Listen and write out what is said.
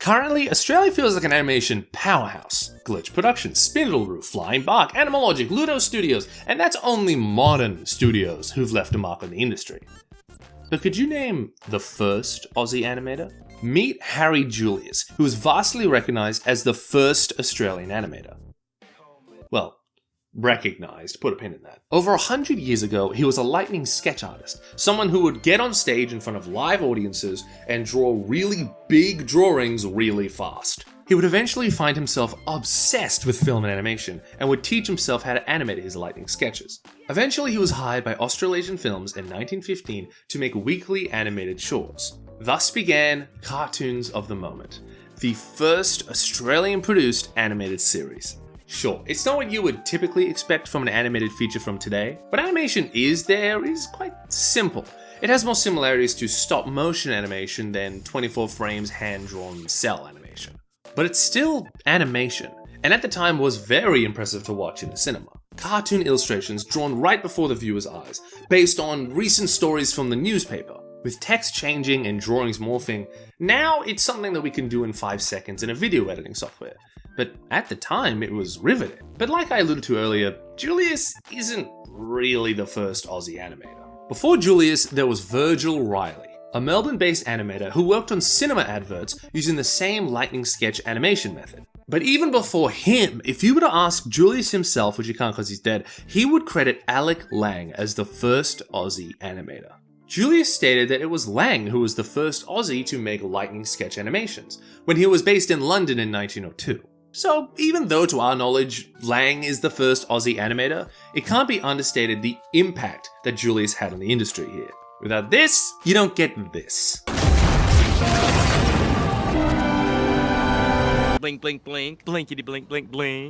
Currently, Australia feels like an animation powerhouse. Glitch Productions, spindleroo, Flying Bark, Animalogic, Ludo Studios, and that's only modern studios who've left a mark on the industry. But could you name the first Aussie animator? Meet Harry Julius, who is vastly recognised as the first Australian animator. Well, recognised, put a pin in that. Over 100 years ago, he was a lightning sketch artist, someone who would get on stage in front of live audiences and draw really big drawings really fast. He would eventually find himself obsessed with film and animation, and would teach himself how to animate his lightning sketches. Eventually, he was hired by Australasian Films in 1915 to make weekly animated shorts. Thus began Cartoons of the Moment, the first Australian-produced animated series. Sure, it's not what you would typically expect from an animated feature from today, but animation is quite simple. It has more similarities to stop-motion animation than 24 frames hand-drawn cell animation. But it's still animation, and at the time was very impressive to watch in the cinema. Cartoon illustrations drawn right before the viewer's eyes, based on recent stories from the newspaper. With text changing and drawings morphing, now it's something that we can do in 5 seconds in a video editing software. But at the time, it was riveting. But like I alluded to earlier, Julius isn't really the first Aussie animator. Before Julius, there was Virgil Riley, a Melbourne-based animator who worked on cinema adverts using the same lightning sketch animation method. But even before him, if you were to ask Julius himself, which you can't because he's dead, he would credit Alec Lang as the first Aussie animator. Julius stated that it was Lang who was the first Aussie to make lightning sketch animations, when he was based in London in 1902. So even though to our knowledge, Lang is the first Aussie animator, it can't be understated the impact that Julius had on the industry here. Without this, you don't get this. Blink, blink, blink, blinkety, blink, blink, blink.